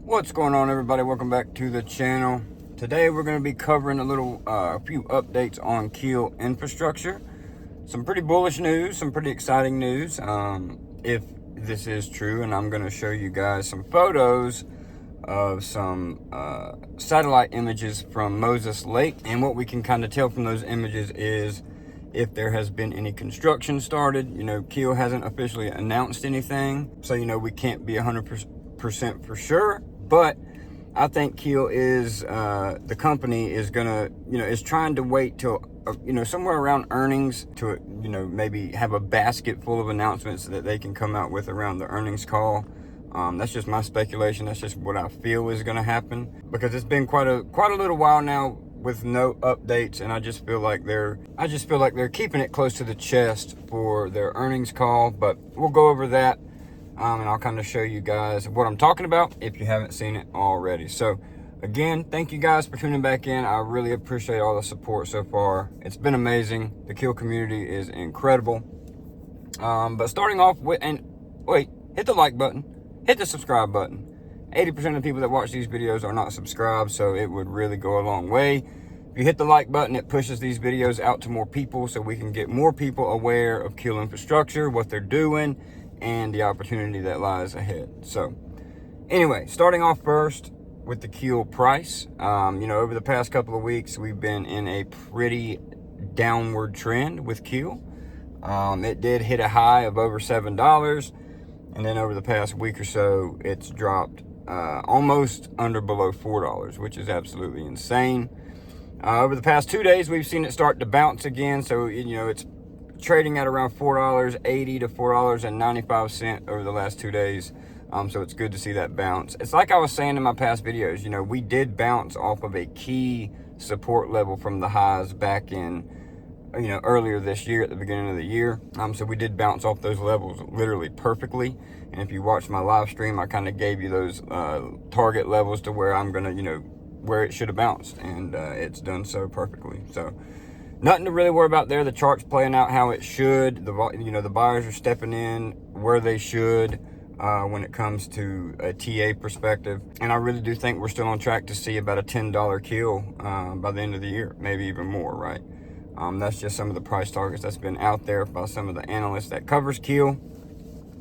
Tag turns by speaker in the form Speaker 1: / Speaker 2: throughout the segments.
Speaker 1: What's going on, everybody? Welcome back to the channel. Today we're going to be covering a few updates on Keel infrastructure. Some pretty bullish news, some pretty exciting news, if this is true, and I'm going to show you guys some photos of some satellite images from Moses Lake. And what we can kind of tell from those images is if there has been any construction started. Keel hasn't officially announced anything, so we can't be 100% for sure. But I think Keel is, the company is gonna, is trying to wait till, somewhere around earnings to, maybe have a basket full of announcements that they can come out with around the earnings call. That's just my speculation. That's just what I feel is gonna happen, because it's been quite a little while now with no updates, and I just feel like they're keeping it close to the chest for their earnings call. But we'll go over that. And I'll kind of show you guys what I'm talking about if you haven't seen it already. So again, thank you guys for tuning back in. I really appreciate all the support so far. It's been amazing. The Keel community is incredible. But starting off with, and wait, hit the like button, hit the subscribe button. 80% of the people that watch these videos are not subscribed, so it would really go a long way. If you hit the like button, it pushes these videos out to more people, so we can get more people aware of Keel infrastructure, what they're doing, and the opportunity that lies ahead. So anyway, starting off first with the Keel price. Over the past couple of weeks, we've been in a pretty downward trend with Keel. It did hit a high of over $7, and then over the past week or so, it's dropped almost below $4, which is absolutely insane. Over the past 2 days, we've seen it start to bounce again. So it's trading at around $4.80 to $4.95 over the last 2 days. So it's good to see that bounce. It's like I was saying in my past videos, we did bounce off of a key support level from the highs back in, earlier this year at the beginning of the year. So we did bounce off those levels literally perfectly. And if you watched my live stream, I kind of gave you those target levels to where I'm going to, where it should have bounced. And it's done so perfectly. So nothing to really worry about there. The chart's playing out how it should. The buyers are stepping in where they should when it comes to a TA perspective. And I really do think we're still on track to see about a $10 Keel by the end of the year, maybe even more, right? That's just some of the price targets that's been out there by some of the analysts that covers Keel.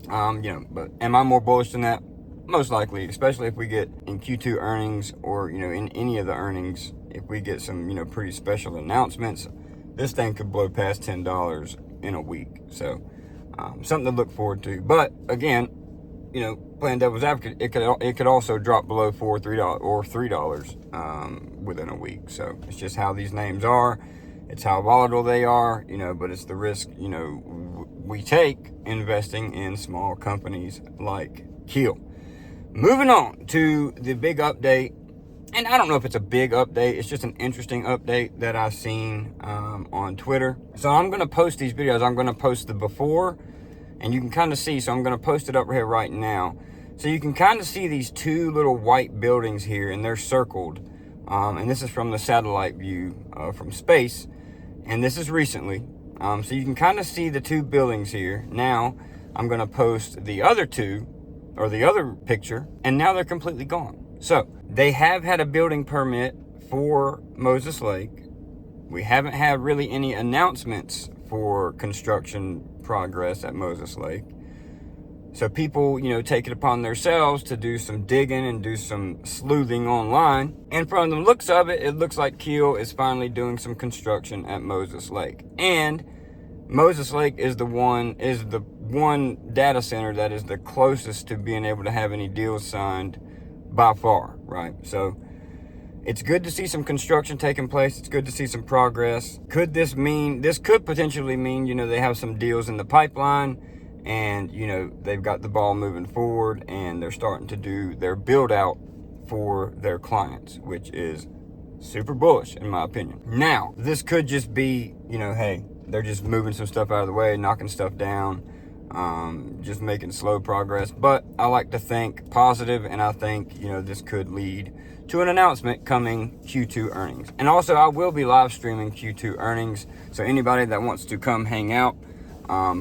Speaker 1: But am I more bullish than that? Most likely, especially if we get in Q2 earnings or, in any of the earnings, if we get some, pretty special announcements, this thing could blow past $10 in a week. So something to look forward to. But again, playing devil's advocate, it could also drop below $3 within a week. So it's just how these names are. It's how volatile they are, but it's the risk, we take investing in small companies like Keel. Moving on to the big update. And I don't know if it's a big update. It's just an interesting update that I've seen on Twitter. So I'm going to post these videos. I'm going to post the before, and you can kind of see. So I'm going to post it up here right now. So you can kind of see these two little white buildings here, and they're circled. And this is from the satellite view from space. And this is recently. So you can kind of see the two buildings here. Now I'm going to post the other two, or the other picture, and now they're completely gone. So they have had a building permit for Moses Lake. We haven't had really any announcements for construction progress at Moses Lake. So people, take it upon themselves to do some digging and do some sleuthing online. And from the looks of it, it looks like Keel is finally doing some construction at Moses Lake. And Moses Lake is the one data center that is the closest to being able to have any deals signed by far, right? So it's good to see some construction taking place. It's good to see some progress. This could potentially mean, they have some deals in the pipeline, and, they've got the ball moving forward, and they're starting to do their build out for their clients, which is super bullish in my opinion. Now, this could just be, hey, they're just moving some stuff out of the way, knocking stuff down, just making slow progress. But I like to think positive, and I think, this could lead to an announcement coming Q2 earnings. And also, I will be live streaming Q2 earnings. So anybody that wants to come hang out,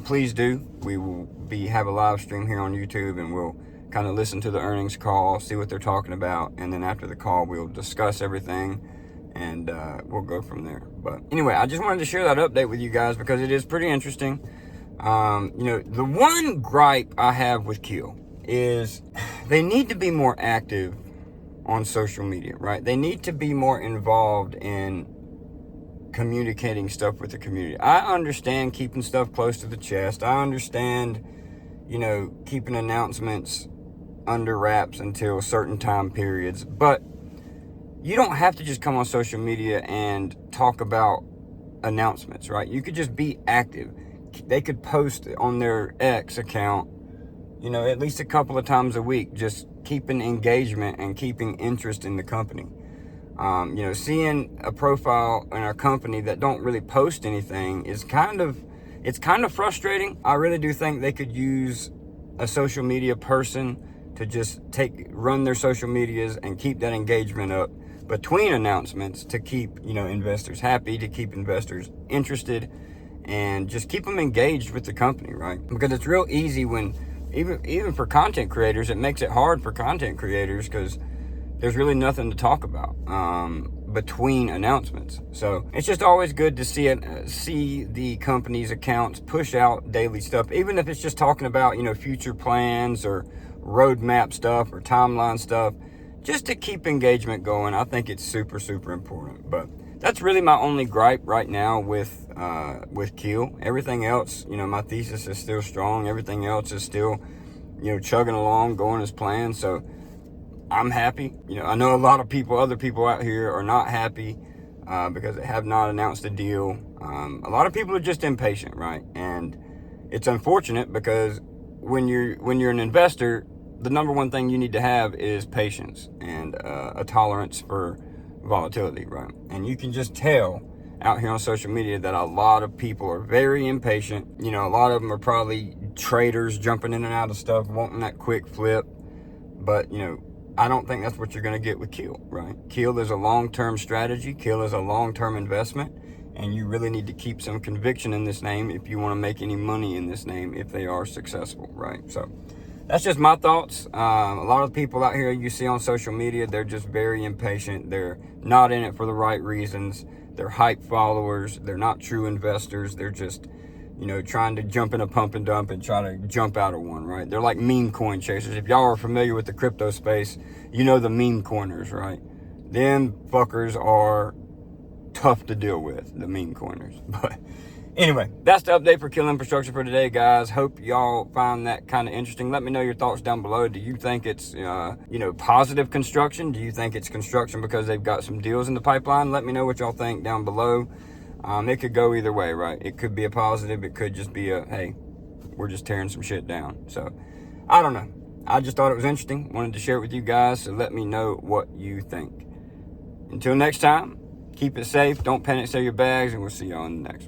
Speaker 1: please do. We will have a live stream here on YouTube, and we'll kind of listen to the earnings call, see what they're talking about, and then after the call, we'll discuss everything, and we'll go from there. But anyway, I just wanted to share that update with you guys because it is pretty interesting. The one gripe I have with Keel is they need to be more active on social media, right? They need to be more involved in communicating stuff with the community. I understand keeping stuff close to the chest. I understand, keeping announcements under wraps until certain time periods, but you don't have to just come on social media and talk about announcements, right? You could just be active. They could post on their X account, at least a couple of times a week, just keeping engagement and keeping interest in the company. Seeing a profile in our company that don't really post anything is kind of frustrating. I really do think they could use a social media person to just run their social medias and keep that engagement up between announcements to keep, investors happy, to keep investors interested, and just keep them engaged with the company, right? Because it's real easy when, even for content creators, it makes it hard for content creators because there's really nothing to talk about between announcements. So it's just always good to see the company's accounts push out daily stuff, even if it's just talking about, future plans or roadmap stuff or timeline stuff, just to keep engagement going. I think it's super, super important. But that's really my only gripe right now with Keel. Everything else, my thesis is still strong. Everything else is still, chugging along, going as planned. So I'm happy. I know a lot of other people out here are not happy because they have not announced a deal. A lot of people are just impatient, right? And it's unfortunate because when you're an investor, the number one thing you need to have is patience and a tolerance for volatility, right? And you can just tell out here on social media that a lot of people are very impatient. A lot of them are probably traders jumping in and out of stuff, wanting that quick flip. But, I don't think that's what you're going to get with Keel, right? Keel is a long-term strategy. Keel is a long-term investment. And you really need to keep some conviction in this name if you want to make any money in this name if they are successful, right? So that's just my thoughts. A lot of people out here you see on social media, they're just very impatient. They're not in it for the right reasons. They're hype followers. They're not true investors. They're just, trying to jump in a pump and dump and try to jump out of one, right? They're like meme coin chasers. If y'all are familiar with the crypto space, the meme coiners, right? Them fuckers are tough to deal with, the meme coiners. But anyway, that's the update for Keel Infrastructure for today, guys. Hope y'all find that kind of interesting. Let me know your thoughts down below. Do you think it's, positive construction? Do you think it's construction because they've got some deals in the pipeline? Let me know what y'all think down below. It could go either way, right? It could be a positive. It could just be hey, we're just tearing some shit down. So I don't know. I just thought it was interesting. Wanted to share it with you guys. So let me know what you think. Until next time, keep it safe. Don't panic, sell your bags, and we'll see you on the next one.